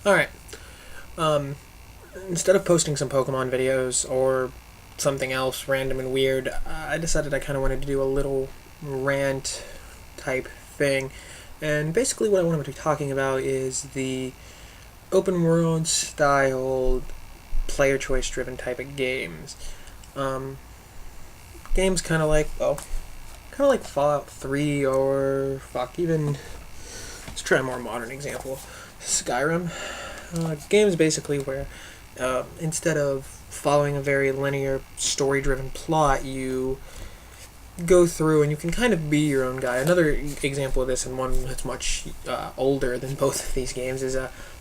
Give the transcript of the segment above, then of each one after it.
Alright, instead of posting some Pokemon videos or something else random and weird, I decided I kind of wanted to do a little rant type thing. And basically what I want to be talking about is the open world styled player choice driven type of games. Um, Games kind of like Fallout 3 or even, let's try a more modern example, Skyrim. Games basically where instead of following a very linear story driven plot, you go through and you can kind of be your own guy. Another example of this, and one that's much older than both of these games, is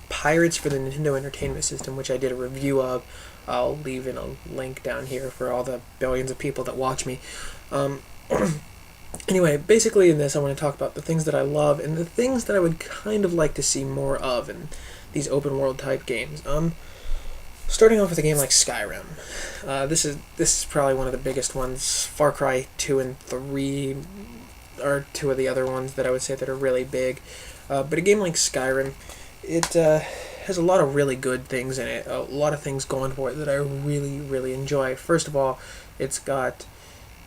Pirates for the Nintendo Entertainment System, which I did a review of. I'll leave in a link down here for all the billions of people that watch me. Um, anyway, basically in this I want to talk about the things that I love and the things that I would kind of like to see more of in these open world type games. Starting off with a game like Skyrim. This is probably one of the biggest ones. Far Cry 2 and 3 are two of the other ones that I would say that are really big. But a game like Skyrim, it has a lot of really good things in it. A lot of things going for it that I really, really enjoy. First of all, it's got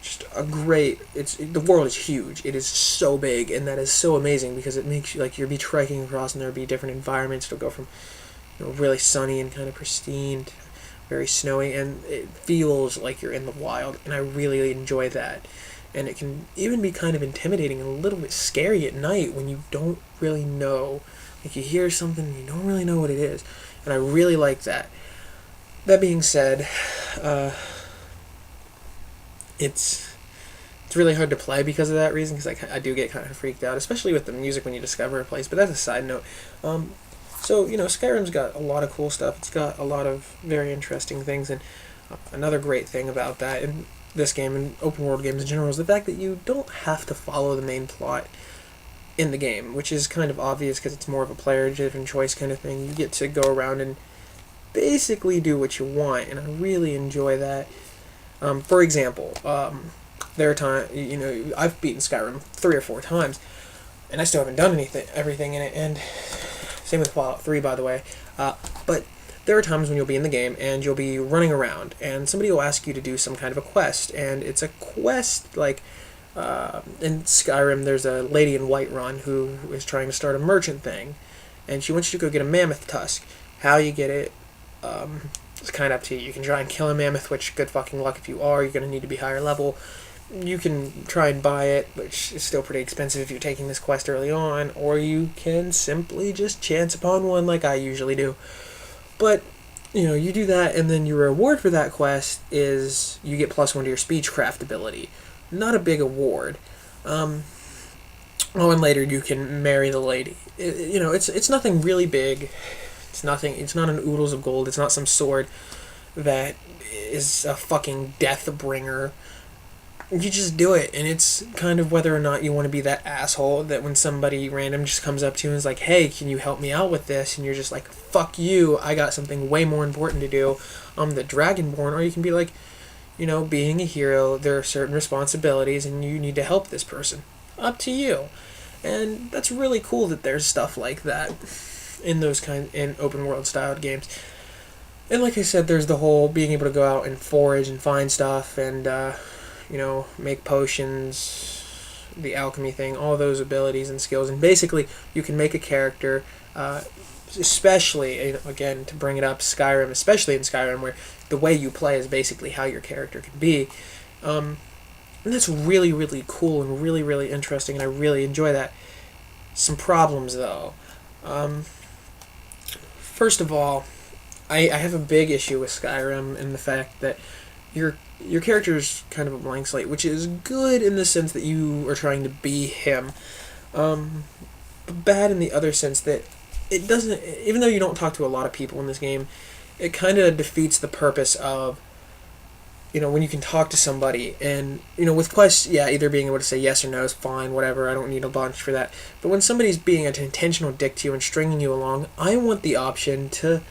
just a great. The world is huge. It is so big, and that is so amazing because it makes you like you'll be trekking across, and there'll be different environments. It'll go from really sunny and kind of pristine to very snowy, and it feels like you're in the wild, and I really enjoy that. And it can even be kind of intimidating and a little bit scary at night when you don't really know. Like you hear something and you don't really know what it is, and I really like that. That being said, it's really hard to play because of that reason, because I do get kind of freaked out, especially with the music when you discover a place, but that's a side note. So, Skyrim's got a lot of cool stuff. It's got a lot of very interesting things, and another great thing about that in this game and open world games in general is the fact that you don't have to follow the main plot in the game, which is kind of obvious because it's more of a player-driven choice kind of thing. You get to go around and basically do what you want, and I really enjoy that. For example, there are times, I've beaten Skyrim 3 or 4 times, and I still haven't done everything in it, and same with Fallout 3, by the way. But there are times when you'll be in the game and you'll be running around and somebody will ask you to do some kind of a quest. And it's a quest like in Skyrim, there's a lady in Whiterun who is trying to start a merchant thing. And she wants you to go get a mammoth tusk. How you get it, it's kind of up to you. You can try and kill a mammoth, which good fucking luck if you are. You're going to need to be higher level. You can try and buy it, which is still pretty expensive if you're taking this quest early on, or you can simply just chance upon one like I usually do. But, you do that, and then your reward for that quest is you get +1 to your speechcraft ability. Not a big award. And later you can marry the lady. It's nothing really big. It's not an oodles of gold. It's not some sword that is a fucking death bringer. You just do it, and it's kind of whether or not you want to be that asshole that when somebody random just comes up to you and is like, hey, can you help me out with this? And you're just like, fuck you, I got something way more important to do. I'm the Dragonborn. Or you can be like, being a hero, there are certain responsibilities, and you need to help this person. Up to you. And that's really cool that there's stuff like that in in open world styled games. And like I said, there's the whole being able to go out and forage and find stuff and make potions, the alchemy thing, all those abilities and skills. And basically, you can make a character, especially, again, to bring it up, Skyrim, especially in Skyrim, where the way you play is basically how your character can be. And that's really, really cool and really, really interesting, and I really enjoy that. Some problems, though. First of all, I have a big issue with Skyrim and the fact that your character's kind of a blank slate, which is good in the sense that you are trying to be him, but bad in the other sense that it doesn't, even though you don't talk to a lot of people in this game, it kind of defeats the purpose of, when you can talk to somebody, and, with quests, yeah, either being able to say yes or no is fine, whatever, I don't need a bunch for that, but when somebody's being an intentional dick to you and stringing you along, I want the option to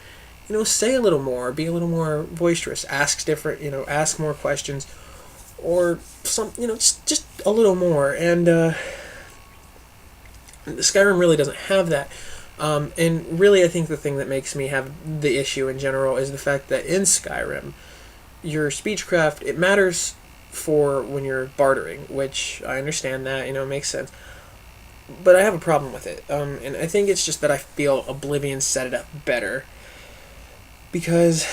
say a little more, be a little more boisterous, ask more questions, or just a little more. And Skyrim really doesn't have that. And really, I think the thing that makes me have the issue in general is the fact that in Skyrim, your speechcraft, it matters for when you're bartering, which I understand that, makes sense. But I have a problem with it. And I think it's just that I feel Oblivion set it up better. Because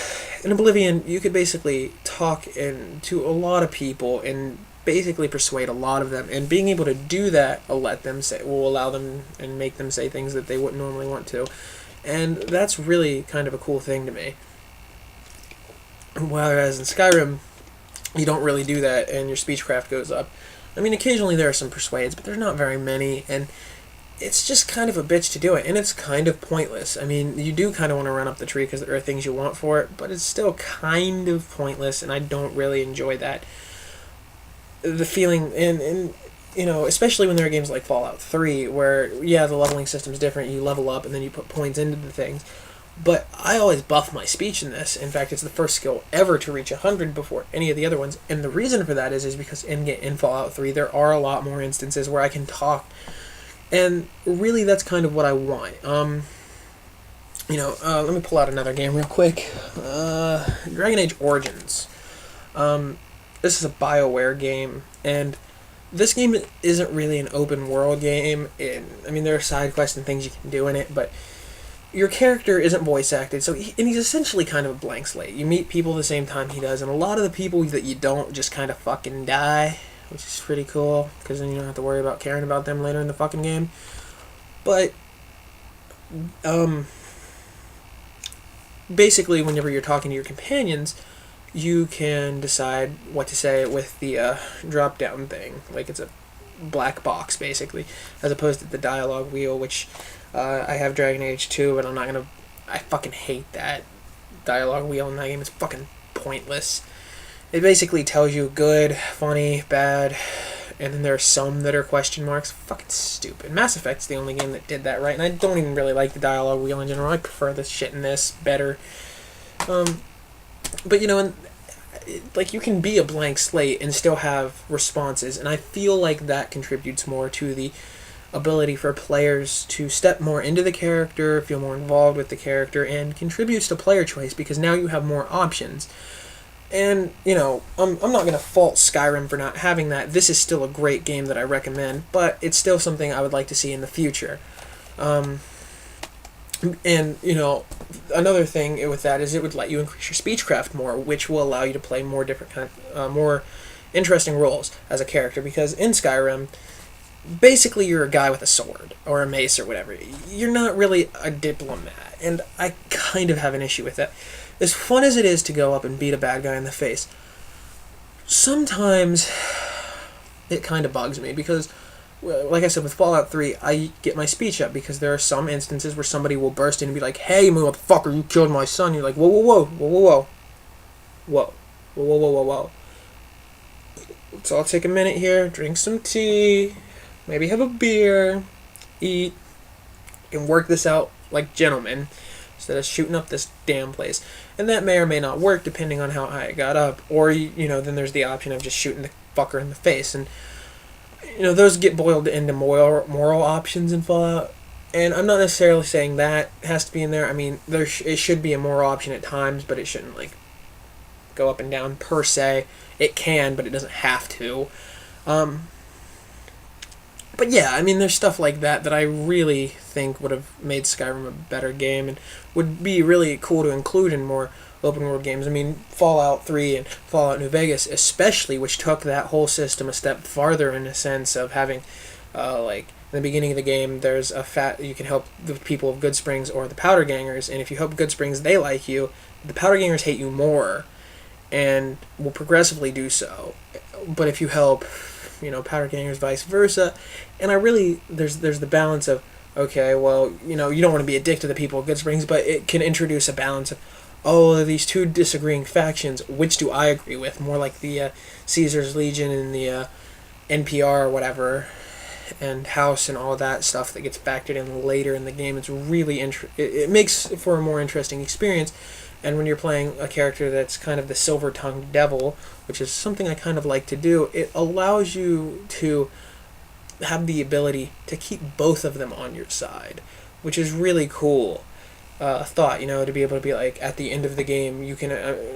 in Oblivion, you could basically talk to a lot of people and basically persuade a lot of them. And being able to do that will allow them and make them say things that they wouldn't normally want to. And that's really kind of a cool thing to me. Whereas in Skyrim, you don't really do that, and your speechcraft goes up. I mean, occasionally there are some persuades, but there's not very many, and it's just kind of a bitch to do it, and it's kind of pointless. I mean, you do kind of want to run up the tree because there are things you want for it, but it's still kind of pointless, and I don't really enjoy that. The feeling, and especially when there are games like Fallout 3, where, yeah, the leveling system's different, you level up, and then you put points into the things. But I always buff my speech in this. In fact, it's the first skill ever to reach 100 before any of the other ones. And the reason for that is because in Fallout 3, there are a lot more instances where I can talk. And really, that's kind of what I want. Let me pull out another game real quick. Dragon Age Origins. This is a BioWare game, and this game isn't really an open world game. There are side quests and things you can do in it, but your character isn't voice acted, and he's essentially kind of a blank slate. You meet people the same time he does, and a lot of the people that you don't just kind of fucking die, which is pretty cool, because then you don't have to worry about caring about them later in the fucking game. But, basically, whenever you're talking to your companions, you can decide what to say with the drop-down thing. Like, it's a black box, basically, as opposed to the dialogue wheel, which I have Dragon Age 2, but I fucking hate that dialogue wheel in that game. It's fucking pointless. It basically tells you good, funny, bad, and then there are some that are question marks. Fucking stupid. Mass Effect's the only game that did that right, and I don't even really like the dialogue wheel in general. I prefer this shit in this better. But you can be a blank slate and still have responses, and I feel like that contributes more to the ability for players to step more into the character, feel more involved with the character, and contributes to player choice because now you have more options. And, I'm not going to fault Skyrim for not having that. This is still a great game that I recommend, but it's still something I would like to see in the future. Another thing with that is it would let you increase your speechcraft more, which will allow you to play more different more interesting roles as a character, because in Skyrim, basically you're a guy with a sword or a mace or whatever. You're not really a diplomat, and I kind of have an issue with that. As fun as it is to go up and beat a bad guy in the face, sometimes it kind of bugs me because, like I said, with Fallout 3, I get my speech up because there are some instances where somebody will burst in and be like, "Hey, motherfucker, you killed my son." You're like, "Whoa, whoa, whoa, whoa, whoa, whoa, whoa, whoa, whoa, whoa, whoa." So I'll take a minute here, drink some tea, maybe have a beer, eat, and work this out like gentlemen instead of shooting up this damn place. And that may or may not work depending on how high it got up. Or, then there's the option of just shooting the fucker in the face. And, those get boiled into moral options in Fallout. And I'm not necessarily saying that has to be in there. I mean, it should be a moral option at times, but it shouldn't, go up and down per se. It can, but it doesn't have to. But yeah, there's stuff like that I really think would have made Skyrim a better game and would be really cool to include in more open world games. Fallout 3 and Fallout New Vegas especially, which took that whole system a step farther in a sense of having, in the beginning of the game, there's you can help the people of Good Springs or the Powder Gangers, and if you help Good Springs, they like you. The Powder Gangers hate you more and will progressively do so. But if you help Powder Gangers, vice versa. And there's the balance of, okay, well, you don't want to be a dick to the people of Good Springs, but it can introduce a balance of, these two disagreeing factions, which do I agree with? More like the Caesar's Legion and the NPR or whatever, and House and all that stuff that gets factored in later in the game. It's really it makes for a more interesting experience. And when you're playing a character that's kind of the silver-tongued devil, which is something I kind of like to do, it allows you to have the ability to keep both of them on your side, which is really cool. Thought, to be able to be like at the end of the game, you can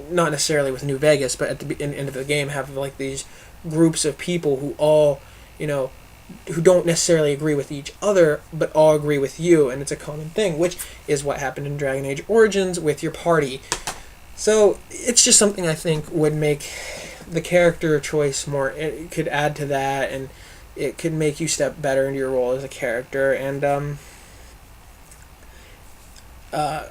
not necessarily with New Vegas, but at the end of the game, have like these groups of people who all, who don't necessarily agree with each other, but all agree with you, and it's a common thing, which is what happened in Dragon Age Origins with your party. So it's just something I think would make the character choice more. It could add to that, and it could make you step better into your role as a character, and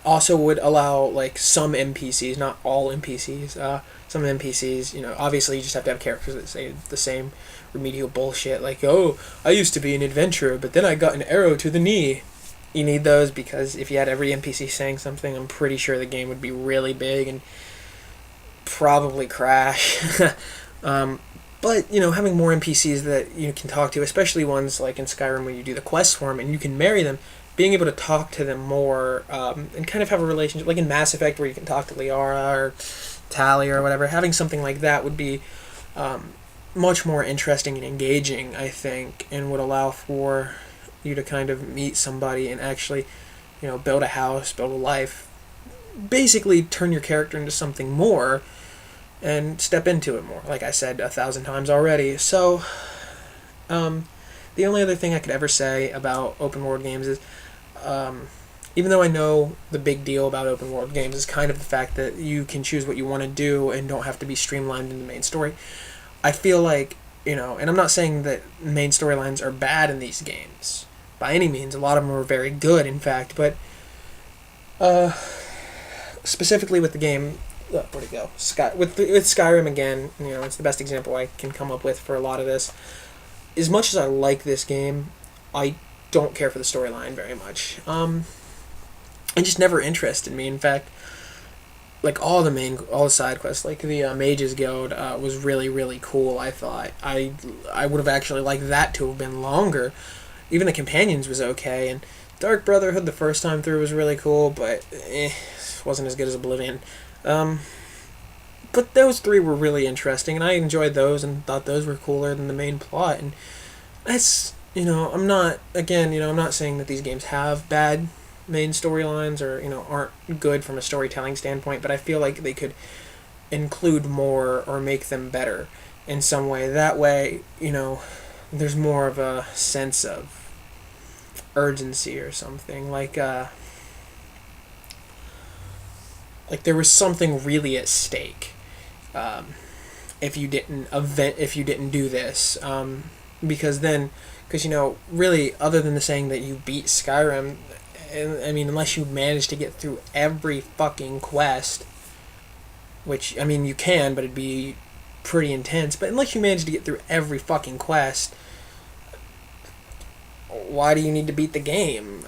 also would allow like some NPCs, not all NPCs, some NPCs, obviously you just have to have characters that say the same remedial bullshit, like, oh, I used to be an adventurer, but then I got an arrow to the knee. You need those, because if you had every NPC saying something, I'm pretty sure the game would be really big and probably crash. But, having more NPCs that you can talk to, especially ones like in Skyrim where you do the quest for them and you can marry them, being able to talk to them more, and kind of have a relationship, like in Mass Effect where you can talk to Liara or Tali or whatever, having something like that would be much more interesting and engaging, I think, and would allow for you to kind of meet somebody and actually, build a house, build a life, basically turn your character into something more and step into it more, like I said 1,000 times already. So, the only other thing I could ever say about open world games is, even though I know the big deal about open world games is kind of the fact that you can choose what you want to do and don't have to be streamlined in the main story, I feel like, and I'm not saying that main storylines are bad in these games by any means. A lot of them are very good, in fact, but specifically with the game, where'd it go? With Skyrim again, it's the best example I can come up with for a lot of this. As much as I like this game, I don't care for the storyline very much. It just never interested me. In fact, like all the side quests, like the Mages Guild, was really, really cool. I thought I would have actually liked that to have been longer. Even the Companions was okay, and Dark Brotherhood the first time through was really cool, but wasn't as good as Oblivion. But those three were really interesting, and I enjoyed those and thought those were cooler than the main plot. And that's, I'm not saying that these games have bad main storylines or, aren't good from a storytelling standpoint, but I feel like they could include more or make them better in some way. That way, there's more of a sense of urgency or something. Like there was something really at stake. If you didn't do this, because really, other than the saying that you beat Skyrim, unless you manage to get through every fucking quest, which, you can, but it'd be pretty intense, but unless you manage to get through every fucking quest, why do you need to beat the game?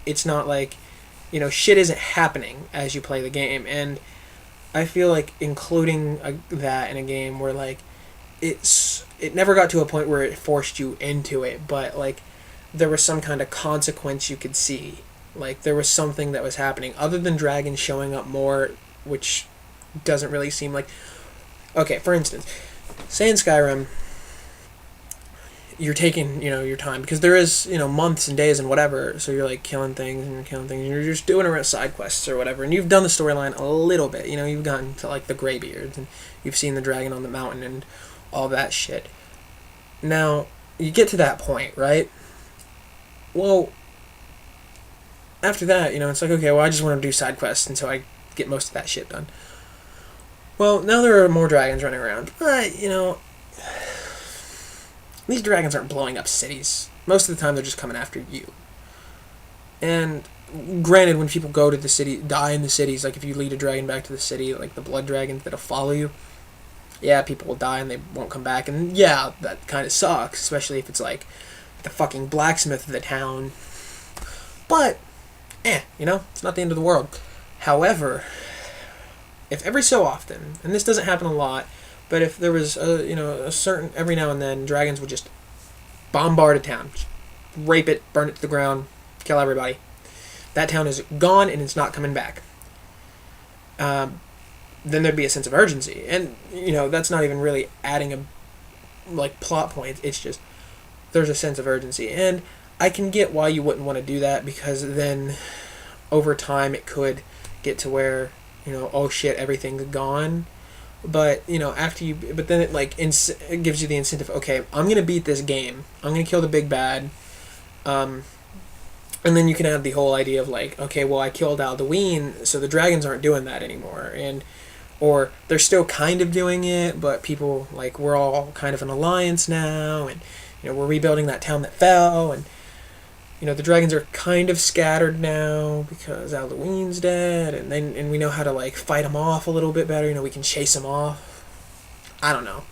It's not like, shit isn't happening as you play the game, and I feel like including that in a game where, like, it never got to a point where it forced you into it, but, like, there was some kind of consequence you could see. Like, there was something that was happening, other than dragons showing up more, which doesn't really seem like... Okay, for instance, say in Skyrim, you're taking, your time, because there is, months and days and whatever, so you're, like, killing things, and you're just doing around side quests or whatever, and you've done the storyline a little bit, you've gotten to, like, the Greybeards, and you've seen the dragon on the mountain, and all that shit. Now, you get to that point, right? Well, after that, it's like, okay, well, I just want to do side quests until I get most of that shit done. Well, now there are more dragons running around, but, these dragons aren't blowing up cities. Most of the time, they're just coming after you. And granted, when people go to the city, die in the cities, like if you lead a dragon back to the city, like the blood dragons that'll follow you, yeah, people will die and they won't come back. And yeah, that kind of sucks, especially if it's like the fucking blacksmith of the town. But, it's not the end of the world. However, if every so often, and this doesn't happen a lot, but if there was a certain, every now and then, dragons would just bombard a town, just rape it, burn it to the ground, kill everybody. That town is gone and it's not coming back. Then there'd be a sense of urgency, and that's not even really adding a plot point. It's just there's a sense of urgency, and I can get why you wouldn't want to do that, because then over time it could get to where, oh shit, everything's gone. But but then it it gives you the incentive. Okay, I'm gonna beat this game. I'm gonna kill the big bad. And then you can add the whole idea of like, okay, well, I killed Alduin, so the dragons aren't doing that anymore, or they're still kind of doing it, but people, like, we're all kind of an alliance now, and we're rebuilding that town that fell, and the dragons are kind of scattered now because Alduin's dead, and we know how to like fight them off a little bit better. We can chase them off. I don't know.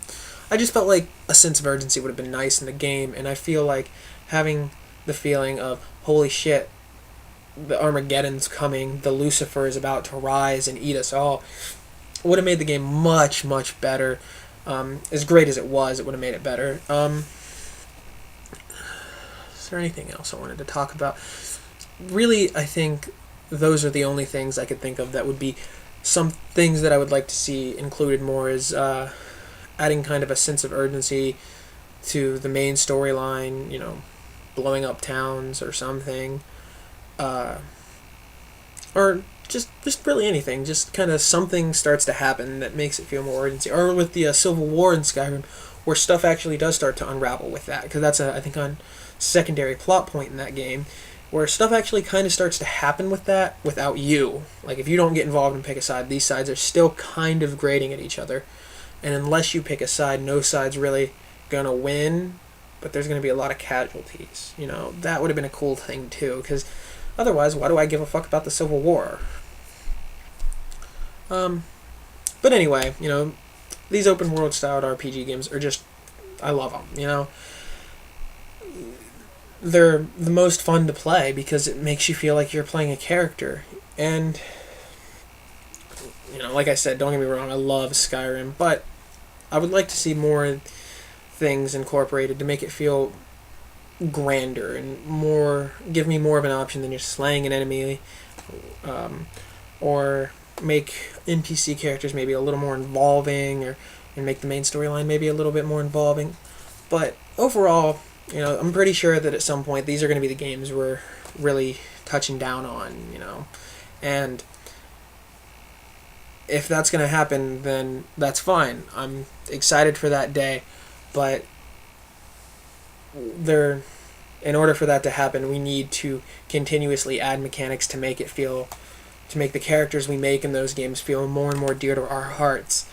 I just felt like a sense of urgency would have been nice in the game, and I feel like having the feeling of, holy shit, the Armageddon's coming, the Lucifer is about to rise and eat us all, would have made the game much, much better. As great as it would have made it better. Is there anything else I wanted to talk about? Really, I think those are the only things I could think of that would be some things that I would like to see included more, is adding kind of a sense of urgency to the main storyline, blowing up towns or something, or just really anything. Just kind of something starts to happen that makes it feel more urgency. Or with the Civil War in Skyrim, where stuff actually does start to unravel with that, because that's I think on secondary plot point in that game, where stuff actually kind of starts to happen with that without you. Like, if you don't get involved and pick a side, these sides are still kind of grating at each other, and unless you pick a side, no side's really gonna win, but there's going to be a lot of casualties. That would have been a cool thing too, because otherwise, why do I give a fuck about the Civil War? But anyway, these open world styled RPG games are just, I love them. They're the most fun to play because it makes you feel like you're playing a character. And like I said, don't get me wrong, I love Skyrim, but I would like to see more things incorporated to make it feel grander and give me more of an option than just slaying an enemy, or make NPC characters maybe a little more involving, and make the main storyline maybe a little bit more involving. But overall, I'm pretty sure that at some point these are going to be the games we're really touching down on, and if that's going to happen, then that's fine. I'm excited for that day. But in order for that to happen, we need to continuously add mechanics to make the characters we make in those games feel more and more dear to our hearts,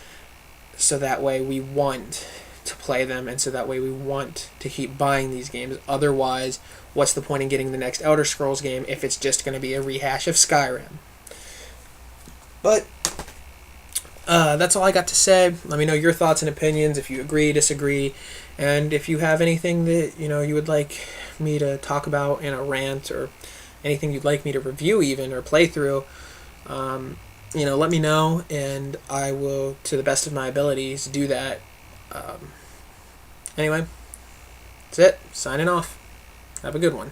so that way we want to play them, and so that way we want to keep buying these games. Otherwise, what's the point in getting the next Elder Scrolls game if it's just going to be a rehash of Skyrim? But that's all I got to say. Let me know your thoughts and opinions, if you agree, disagree, and if you have anything that you would like me to talk about in a rant, or anything you'd like me to review even, or play through. Let me know, and I will, to the best of my abilities, do that. Anyway, that's it. Signing off. Have a good one.